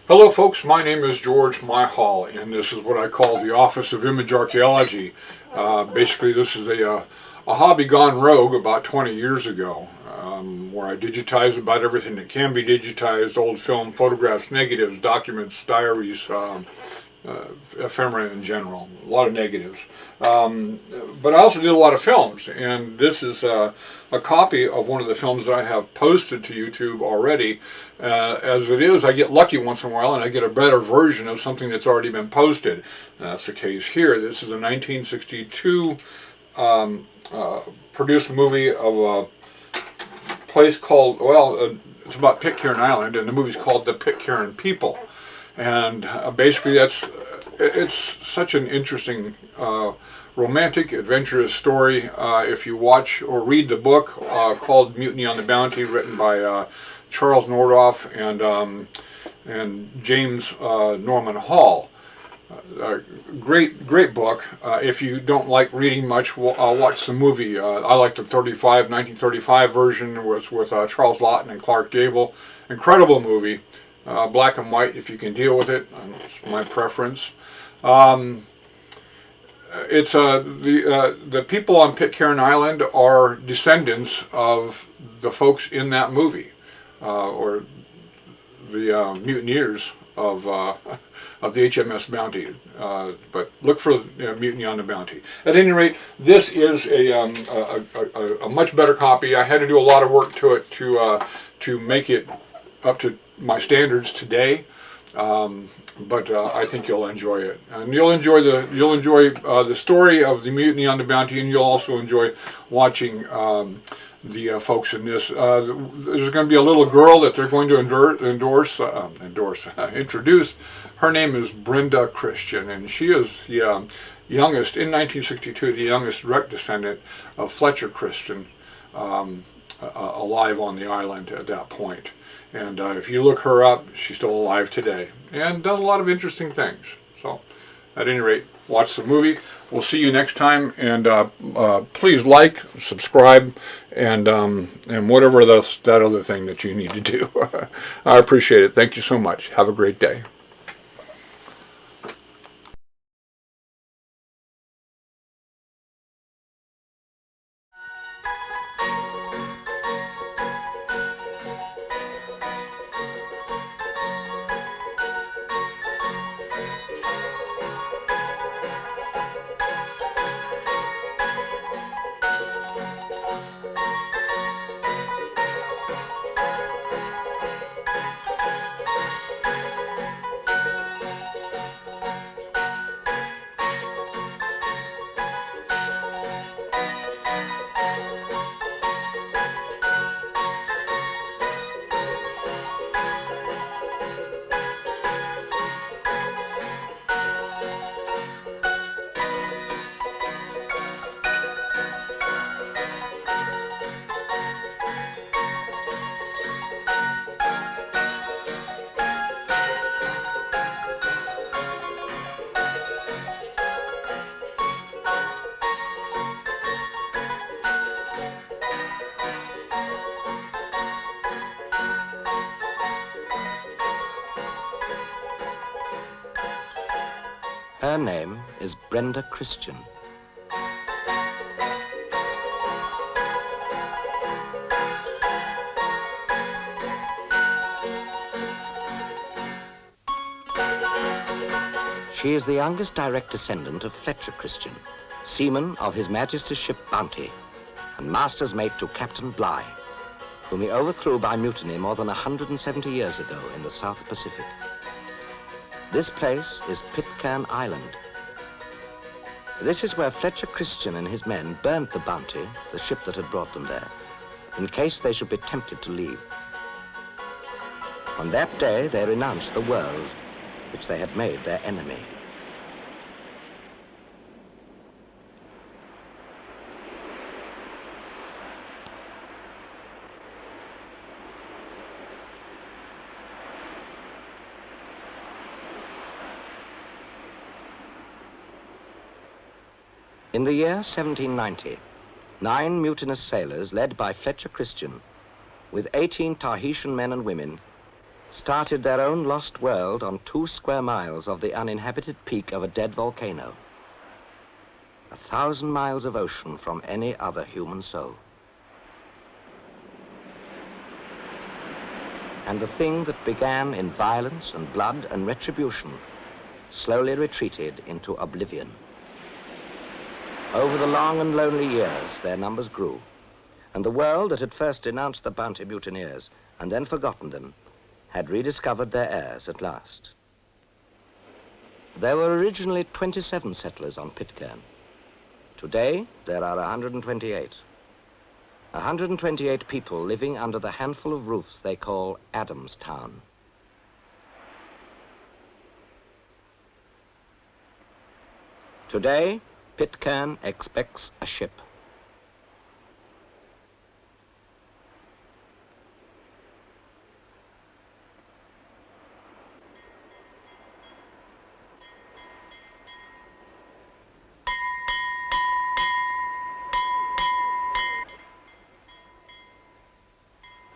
Hello folks, my name is George Myhall, and this is what I call the Office of Image Archaeology. Basically this is a hobby gone rogue about 20 years ago, where I digitize about everything that can be digitized: old film, photographs, negatives, documents, diaries, ephemera in general, a lot of negatives. But I also did a lot of films, and this is a copy of one of the films that I have posted to YouTube already. As it is, I get lucky once in a while and I get a better version of something that's already been posted. That's the case here. This is a 1962 produced movie of a place called, it's about Pitcairn Island, and the movie's called The Pitcairn People. And basically it's such an interesting romantic, adventurous story. If you watch or read the book called Mutiny on the Bounty, written by Charles Nordhoff and James Norman Hall. Great book. If you don't like reading much, watch the movie. I like the 1935 version with Charles Laughton and Clark Gable. Incredible movie. Black and white if you can deal with it. It's my preference. It's the people on Pitcairn Island are descendants of the folks in that movie. Or the mutineers of the HMS Bounty, but look for Mutiny on the Bounty. At any rate, this is a much better copy. I had to do a lot of work to it to make it up to my standards today, but I think you'll enjoy it, and you'll enjoy the story of the Mutiny on the Bounty, and you'll also enjoy watching the folks in this. There's going to be a little girl that they're going to introduce. Her name is Brenda Christian, and she is the youngest, in 1962, the youngest direct descendant of Fletcher Christian alive on the island at that point. And if you look her up, she's still alive today and done a lot of interesting things. So, at any rate, watch the movie. We'll see you next time, and please like, subscribe, and whatever that other thing that you need to do. I appreciate it. Thank you so much. Have a great day. Her name is Brenda Christian. She is the youngest direct descendant of Fletcher Christian, seaman of His Majesty's ship Bounty, and master's mate to Captain Bligh, whom he overthrew by mutiny more than 170 years ago in the South Pacific. This place is Pitcairn Island. This is where Fletcher Christian and his men burnt the Bounty, the ship that had brought them there, in case they should be tempted to leave. On that day, they renounced the world which they had made their enemy. In the year 1790, 9 mutinous sailors led by Fletcher Christian, with 18 Tahitian men and women, started their own lost world on 2 square miles of the uninhabited peak of a dead volcano. 1,000 miles of ocean from any other human soul. And the thing that began in violence and blood and retribution slowly retreated into oblivion. Over the long and lonely years, their numbers grew, and the world that had first denounced the Bounty mutineers and then forgotten them had rediscovered their heirs at last. There were originally 27 settlers on Pitcairn. Today, there are 128. 128 people living under the handful of roofs they call Adamstown. Today, Pitcairn expects a ship.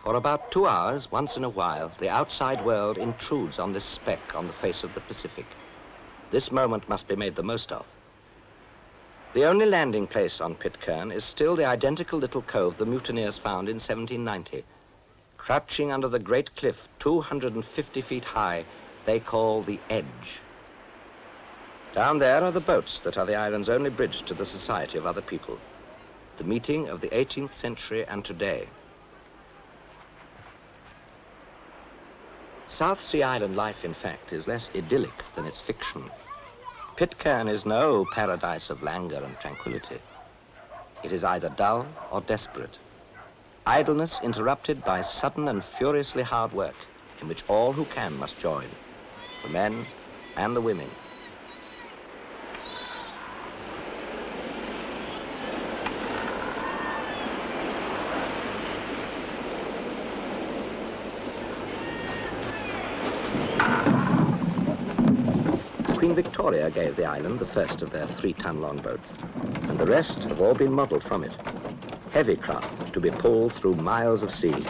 For about 2 hours, once in a while, the outside world intrudes on this speck on the face of the Pacific. This moment must be made the most of. The only landing place on Pitcairn is still the identical little cove the mutineers found in 1790. Crouching under the great cliff 250 feet high, they call the Edge. Down there are the boats that are the island's only bridge to the society of other people. The meeting of the 18th century and today. South Sea Island life, in fact, is less idyllic than its fiction. Pitcairn is no paradise of languor and tranquility. It is either dull or desperate. Idleness interrupted by sudden and furiously hard work, in which all who can must join, the men and the women. Queen Victoria gave the island the first of their 3-ton longboats, and the rest have all been modelled from it. Heavy craft to be pulled through miles of sea,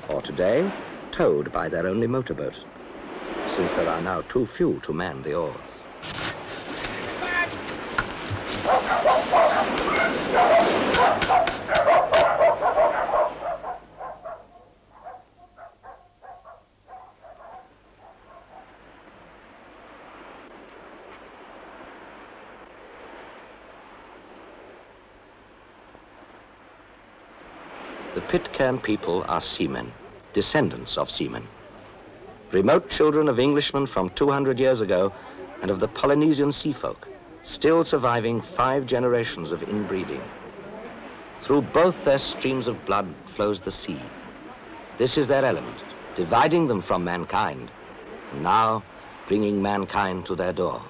or today, towed by their only motorboat, since there are now too few to man the oars. The Pitcairn people are seamen, descendants of seamen. Remote children of Englishmen from 200 years ago and of the Polynesian sea folk, still surviving 5 generations of inbreeding. Through both their streams of blood flows the sea. This is their element, dividing them from mankind, and now bringing mankind to their door.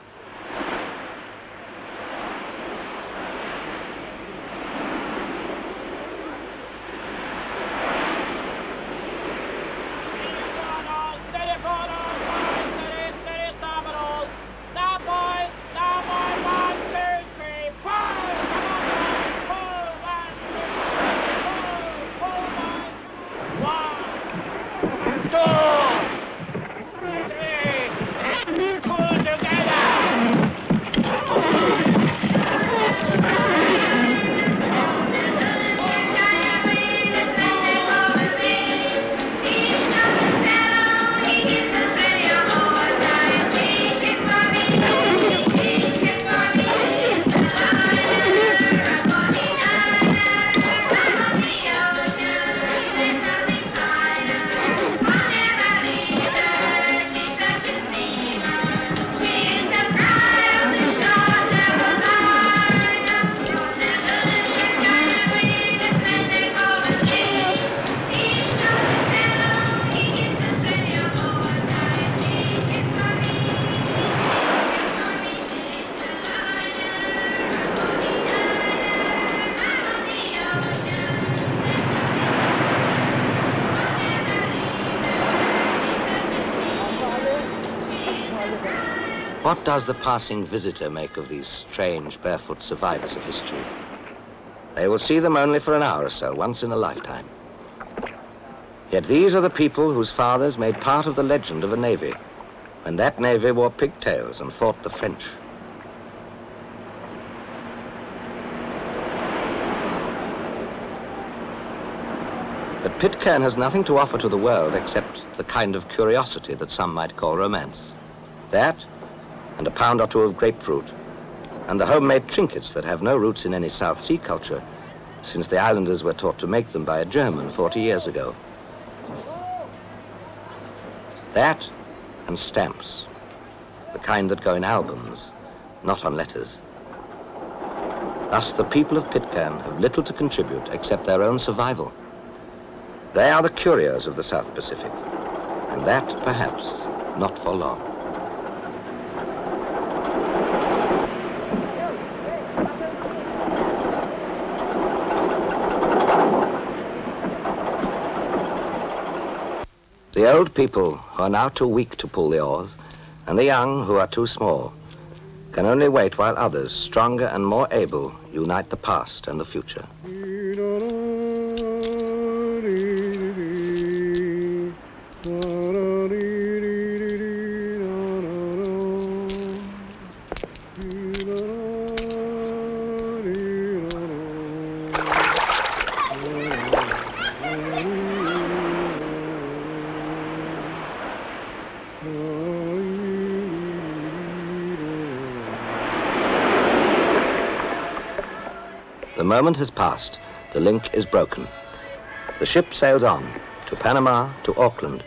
What does the passing visitor make of these strange barefoot survivors of history? They will see them only for an hour or so, once in a lifetime. Yet these are the people whose fathers made part of the legend of a navy, when that navy wore pigtails and fought the French. But Pitcairn has nothing to offer to the world except the kind of curiosity that some might call romance. That, and a pound or two of grapefruit, and the homemade trinkets that have no roots in any South Sea culture, since the islanders were taught to make them by a German 40 years ago. That, and stamps, the kind that go in albums, not on letters. Thus, the people of Pitcairn have little to contribute except their own survival. They are the curios of the South Pacific, and that, perhaps, not for long. The old people, who are now too weak to pull the oars, and the young, who are too small, can only wait while others, stronger and more able, unite the past and the future. The moment has passed. The link is broken. The ship sails on, to Panama, to Auckland,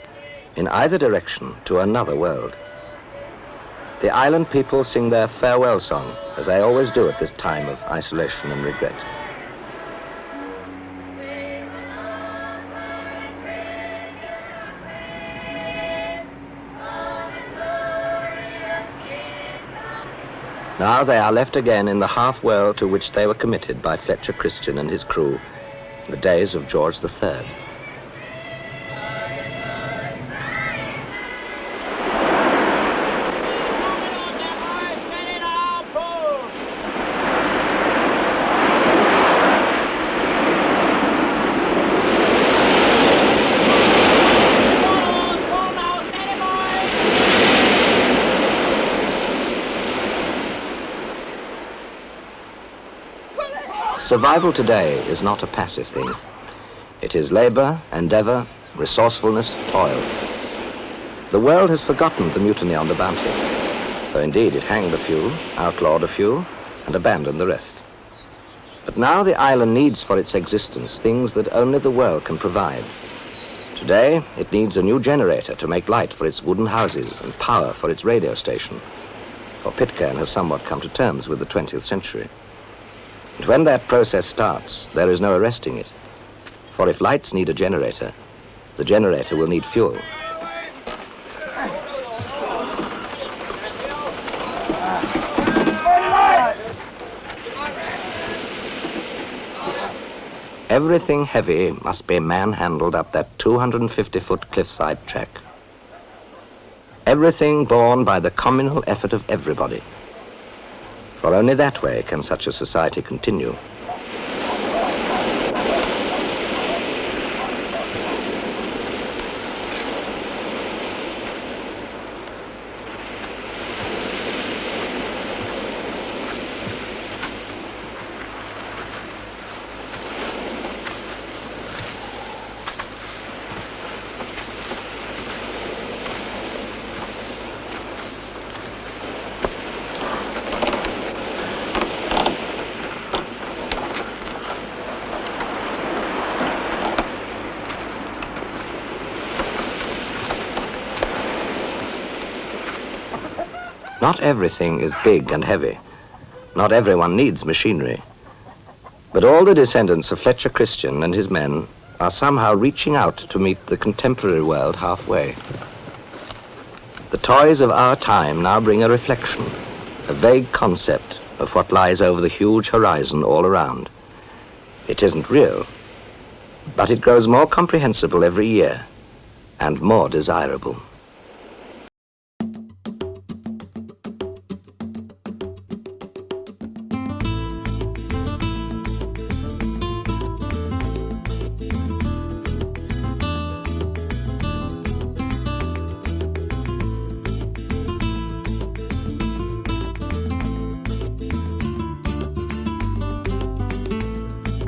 in either direction to another world. The island people sing their farewell song, as they always do at this time of isolation and regret. Now they are left again in the half-world to which they were committed by Fletcher Christian and his crew in the days of George III. Survival today is not a passive thing. It is labor, endeavor, resourcefulness, toil. The world has forgotten the mutiny on the Bounty, though indeed it hanged a few, outlawed a few, and abandoned the rest. But now the island needs for its existence things that only the world can provide. Today, it needs a new generator to make light for its wooden houses and power for its radio station, for Pitcairn has somewhat come to terms with the 20th century. And when that process starts, there is no arresting it. For if lights need a generator, the generator will need fuel. Everything heavy must be manhandled up that 250-foot cliffside track. Everything borne by the communal effort of everybody. For only that way can such a society continue. Not everything is big and heavy. Not everyone needs machinery. But all the descendants of Fletcher Christian and his men are somehow reaching out to meet the contemporary world halfway. The toys of our time now bring a reflection, a vague concept of what lies over the huge horizon all around. It isn't real, but it grows more comprehensible every year and more desirable.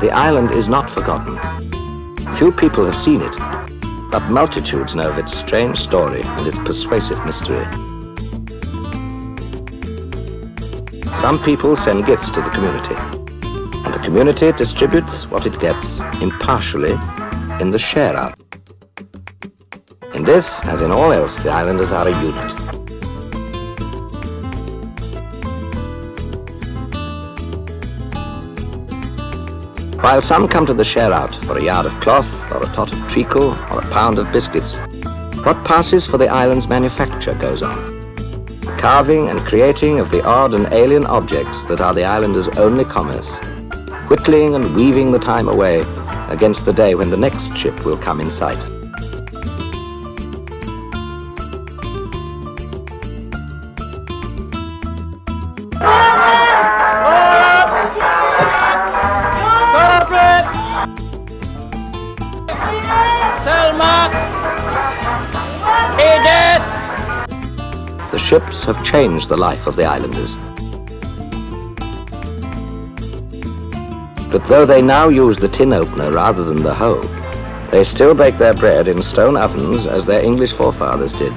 The island is not forgotten. Few people have seen it, but multitudes know of its strange story and its persuasive mystery. Some people send gifts to the community, and the community distributes what it gets impartially in the share-out. In this, as in all else, the islanders are a unit. While some come to the share-out for a yard of cloth, or a tot of treacle, or a pound of biscuits, what passes for the island's manufacture goes on. The carving and creating of the odd and alien objects that are the islanders' only commerce, whittling and weaving the time away against the day when the next ship will come in sight. The ships have changed the life of the islanders. But though they now use the tin opener rather than the hoe, they still bake their bread in stone ovens as their English forefathers did.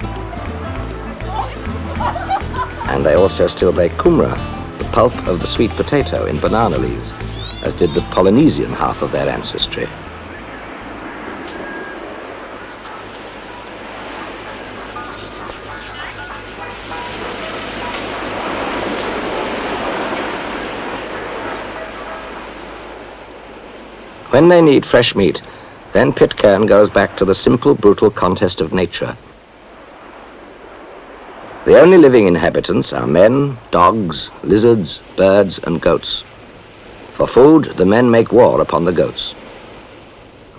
And they also still bake kumra, the pulp of the sweet potato, in banana leaves, as did the Polynesian half of their ancestry. When they need fresh meat, then Pitcairn goes back to the simple, brutal contest of nature. The only living inhabitants are men, dogs, lizards, birds, and goats. For food, the men make war upon the goats.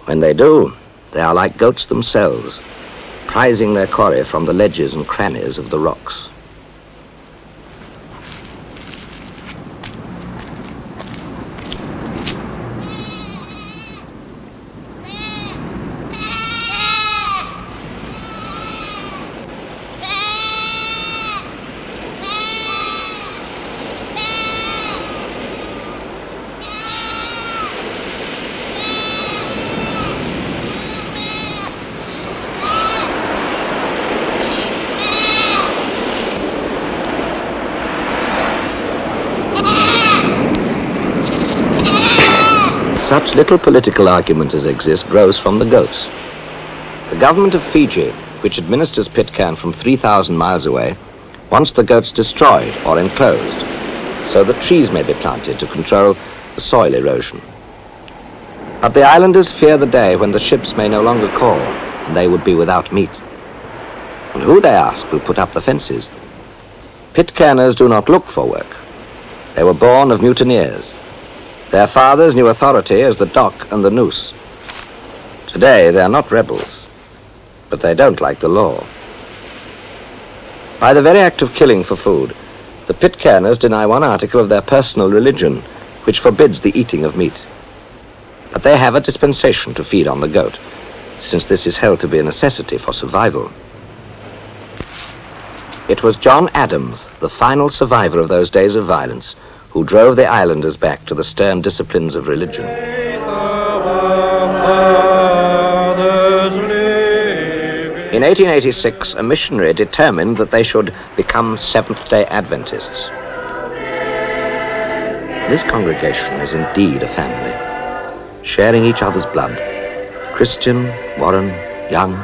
When they do, they are like goats themselves, prizing their quarry from the ledges and crannies of the rocks. Such little political argument as exists grows from the goats. The government of Fiji, which administers Pitcairn from 3,000 miles away, wants the goats destroyed or enclosed, so that trees may be planted to control the soil erosion. But the islanders fear the day when the ships may no longer call, and they would be without meat. And who, they ask, will put up the fences? Pitcairners do not look for work. They were born of mutineers. Their fathers knew authority as the dock and the noose. Today they are not rebels, but they don't like the law. By the very act of killing for food, the Pitcairners deny one article of their personal religion, which forbids the eating of meat. But they have a dispensation to feed on the goat, since this is held to be a necessity for survival. It was John Adams, the final survivor of those days of violence, who drove the islanders back to the stern disciplines of religion. In 1886, a missionary determined that they should become Seventh-day Adventists. This congregation is indeed a family, sharing each other's blood. Christian, Warren, Young,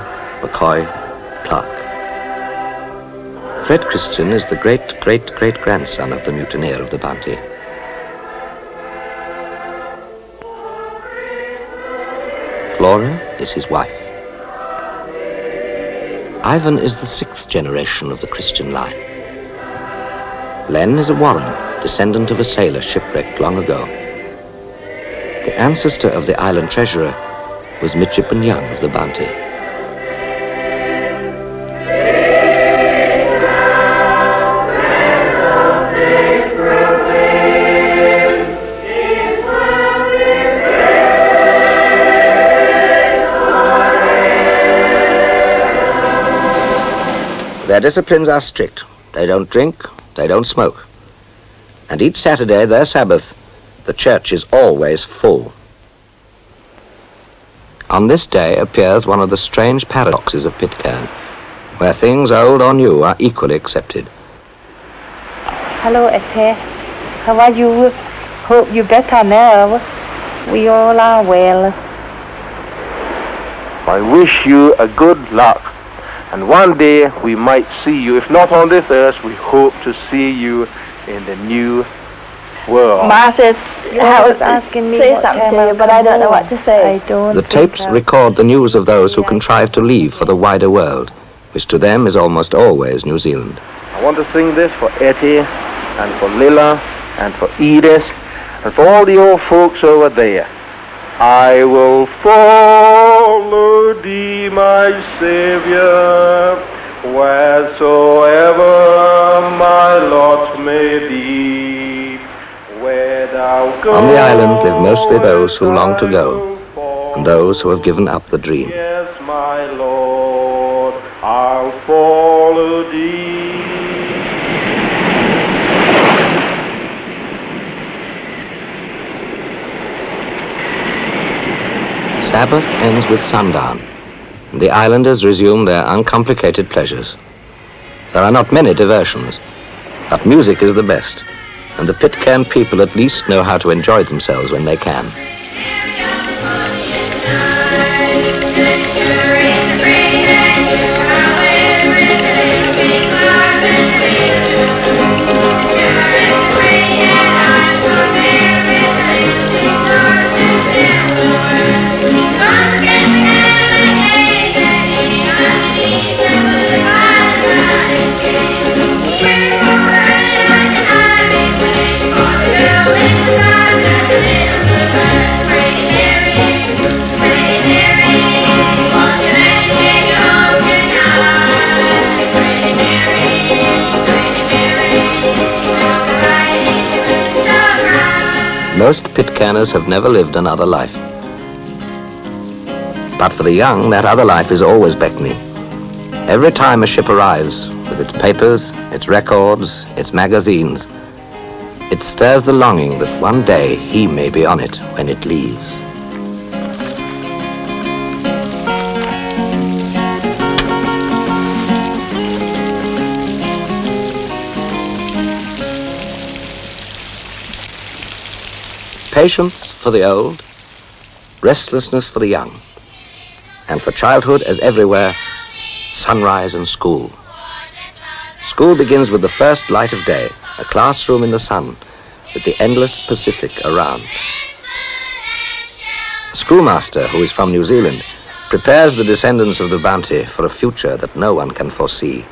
McCoy, Clark. Fred Christian is the great-great-great-grandson of the mutineer of the Bounty. Flora is his wife. Ivan is the 6th generation of the Christian line. Len is a Warren, descendant of a sailor shipwrecked long ago. The ancestor of the island treasurer was Midshipman Young of the Bounty. Their disciplines are strict. They don't drink, they don't smoke. And each Saturday, their Sabbath, the church is always full. On this day appears one of the strange paradoxes of Pitcairn, where things old or new are equally accepted. Hello, Ete. How are you? Hope you're better now. We all are well. I wish you a good luck, and one day we might see you. If not on this earth, we hope to see you in the new world. Ma says, was asking me say what something time to you, I'll but I come don't know home. what to say. I don't The think tapes I'll- record the news of those who contrive to leave for the wider world, which to them is almost always New Zealand. I want to sing this for Etty, and for Lilla, and for Edith, and for all the old folks over there. I will follow thee, my Savior, wheresoever my lot may be. Where thou goest, On the island live mostly those who long to go, and those who have given up the dream. Yes, my Lord, I'll follow thee. Sabbath ends with sundown, and the islanders resume their uncomplicated pleasures. There are not many diversions, but music is the best, and the Pitcairn people at least know how to enjoy themselves when they can. Most Pitcairners have never lived another life. But for the young, that other life is always beckoning. Every time a ship arrives, with its papers, its records, its magazines, it stirs the longing that one day he may be on it when it leaves. Patience for the old, restlessness for the young, and for childhood as everywhere, sunrise and school. School begins with the first light of day, a classroom in the sun, with the endless Pacific around. A schoolmaster, who is from New Zealand, prepares the descendants of the Bounty for a future that no one can foresee.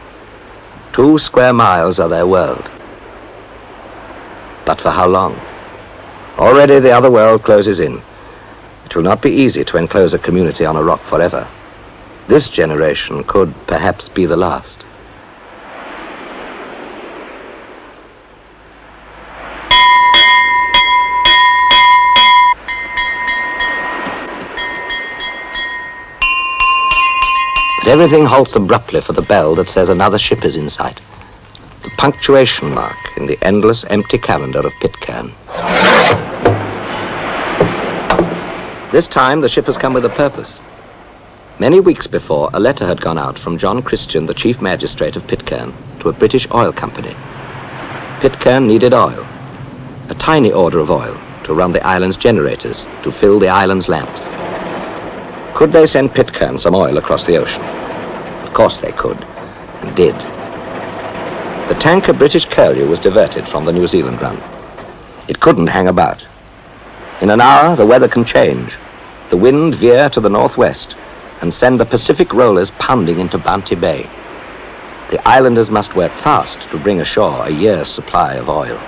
2 square miles are their world. But for how long? Already the other world closes in. It will not be easy to enclose a community on a rock forever. This generation could perhaps be the last. But everything halts abruptly for the bell that says another ship is in sight. The punctuation mark in the endless empty calendar of Pitcairn. This time the ship has come with a purpose. Many weeks before, a letter had gone out from John Christian, the chief magistrate of Pitcairn, to a British oil company. Pitcairn needed oil, a tiny order of oil to run the island's generators, to fill the island's lamps. Could they send Pitcairn some oil across the ocean? Of course they could, and did. The tanker British Curlew was diverted from the New Zealand run. It couldn't hang about. In an hour, the weather can change. The wind veer to the northwest and send the Pacific rollers pounding into Bounty Bay. The islanders must work fast to bring ashore a year's supply of oil.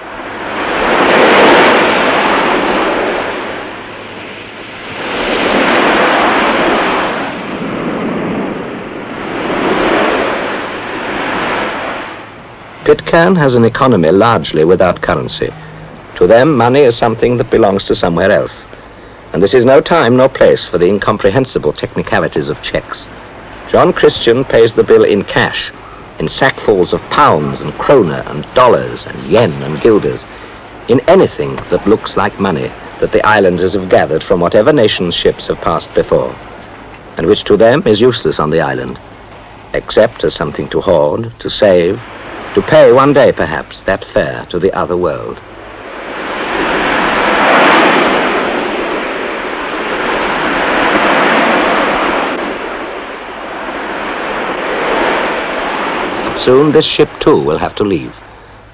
Pitcairn has an economy largely without currency. To them, money is something that belongs to somewhere else. And this is no time nor place for the incomprehensible technicalities of checks. John Christian pays the bill in cash, in sackfuls of pounds and kroner and dollars and yen and guilders, in anything that looks like money that the islanders have gathered from whatever nation's ships have passed before. and which to them is useless on the island, except as something to hoard, to save, to pay one day perhaps that fare to the other world. But soon this ship too will have to leave,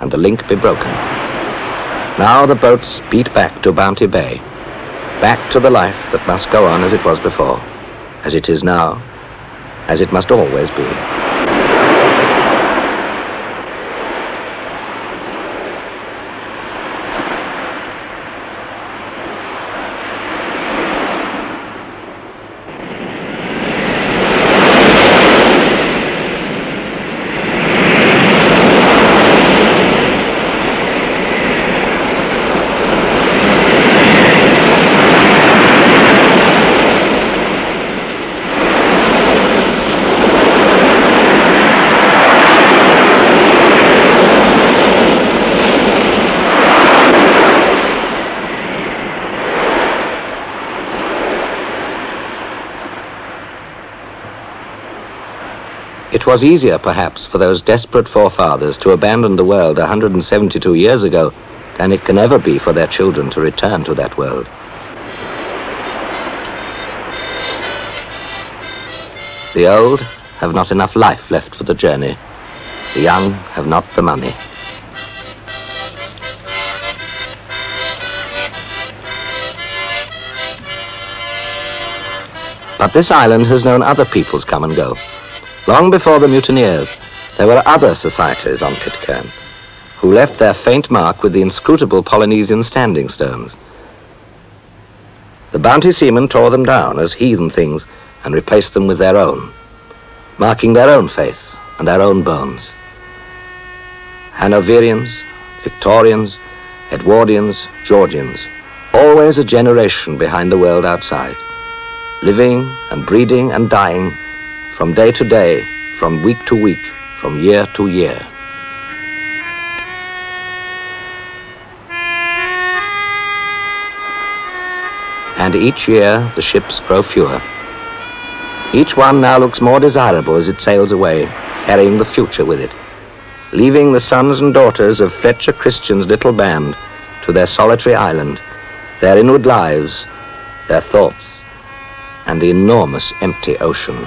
and the link be broken. Now the boats beat back to Bounty Bay, back to the life that must go on as it was before, as it is now, as it must always be. It was easier, perhaps, for those desperate forefathers to abandon the world 172 years ago than it can ever be for their children to return to that world. The old have not enough life left for the journey. The young have not the money. But this island has known other peoples come and go. Long before the mutineers, there were other societies on Pitcairn who left their faint mark with the inscrutable Polynesian standing stones. The Bounty seamen tore them down as heathen things and replaced them with their own, marking their own face and their own bones. Hanoverians, Victorians, Edwardians, Georgians, always a generation behind the world outside, living and breeding and dying from day to day, from week to week, from year to year. And each year the ships grow fewer. Each one now looks more desirable as it sails away, carrying the future with it, leaving the sons and daughters of Fletcher Christian's little band to their solitary island, their inward lives, their thoughts, and the enormous empty ocean.